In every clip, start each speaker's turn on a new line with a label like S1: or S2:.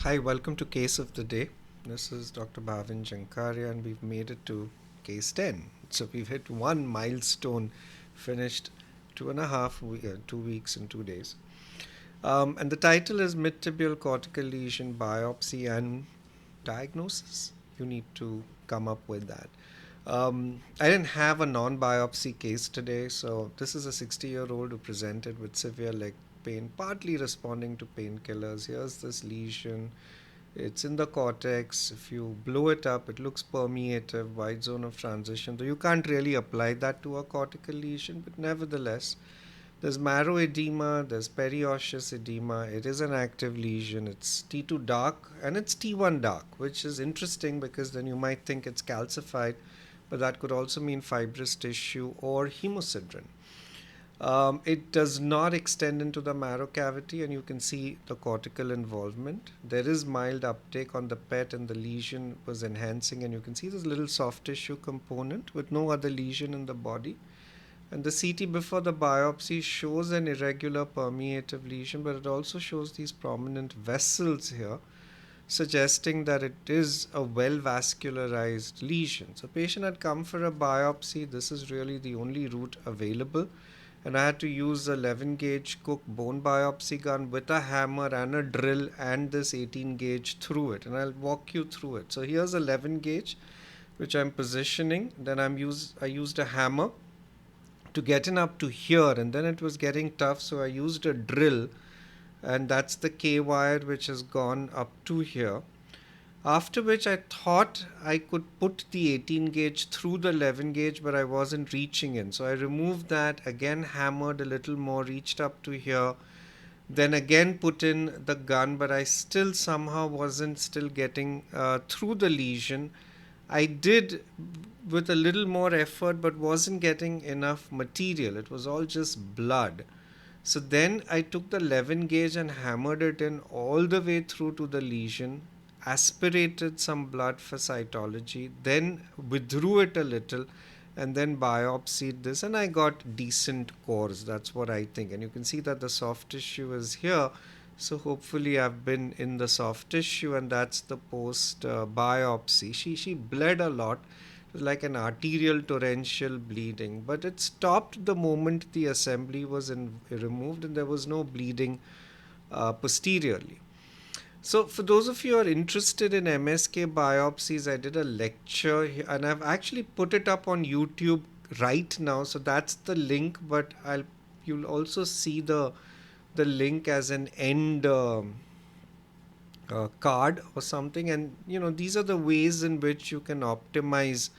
S1: Hi, welcome to Case of the Day. This is Dr. Bhavin Jankaria, and we've made it to Case 10. So we've hit one milestone, finished 2 weeks and 2 days. And the title is Mid-Tibial Cortical Lesion Biopsy and Diagnosis. You need to come up with that. I didn't have a non-biopsy case today, so this is a 60-year-old who presented with severe leg pain, partly responding to painkillers. Here's this lesion. It's in the cortex. If you blow it up, it looks permeative, wide zone of transition. Though you can't really apply that to a cortical lesion, but nevertheless, there's marrow edema, there's periosseous edema. It is an active lesion. It's T2 dark and it's T1 dark, which is interesting because then you might think it's calcified, but that could also mean fibrous tissue or hemosiderin. It does not extend into the marrow cavity, and you can see the cortical involvement. There is mild uptake on the PET, and the lesion was enhancing, and you can see this little soft tissue component with no other lesion in the body. And the CT before the biopsy shows an irregular permeative lesion, but it also shows these prominent vessels here, suggesting that it is a well vascularized lesion. So, patient had come for a biopsy. This is really the only route available, and I had to use a 11 gauge Cook bone biopsy gun with a hammer and a drill and this 18 gauge through it, and I'll walk you through it. So here's 11 gauge which I'm positioning. Then I used a hammer to get in up to here, and then it was getting tough, so I used a drill, and that's the K wire which has gone up to here. After which I thought I could put the 18 gauge through the 11 gauge, but I wasn't reaching in. So I removed that, again hammered a little more, reached up to here, then again put in the gun, but I still somehow wasn't still getting through the lesion. I did with a little more effort, but wasn't getting enough material. It was all just blood. So then I took the 11 gauge and hammered it in all the way through to the lesion, aspirated some blood for cytology, then withdrew it a little, and then biopsied this, and I got decent cores. That's what I think. And you can see that the soft tissue is here. So hopefully I've been in the soft tissue, and that's the post biopsy. She bled a lot. It was like an arterial torrential bleeding, but it stopped the moment the assembly was removed, and there was no bleeding posteriorly. So, for those of you who are interested in MSK biopsies, I did a lecture and I've actually put it up on YouTube right now. So that's the link, but you'll also see the link as an end card or something. And these are the ways in which you can optimize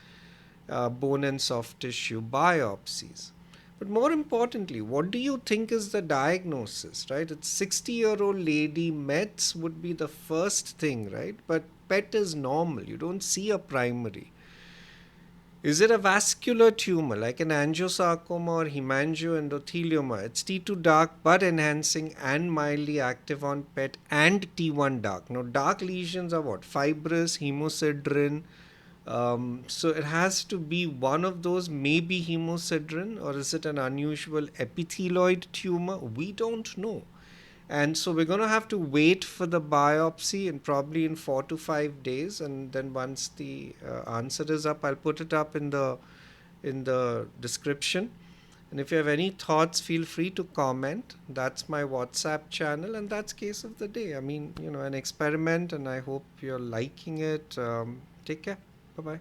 S1: bone and soft tissue biopsies. But more importantly, what do you think is the diagnosis, right? It's 60-year-old lady, Mets would be the first thing, right? But PET is normal. You don't see a primary. Is it a vascular tumor like an angiosarcoma or hemangioendothelioma? It's T2 dark but enhancing and mildly active on PET and T1 dark. Now, dark lesions are what? Fibrous, hemosiderin. So it has to be one of those, maybe hemosiderin, or is it an unusual epithelioid tumor? We don't know. And so we're going to have to wait for the biopsy, and probably in 4 to 5 days, and then once the answer is up, I'll put it up in the description. And if you have any thoughts, feel free to comment. That's my WhatsApp channel, and that's Case of the Day. I mean, an experiment, and I hope you're liking it. Take care. Bye bye.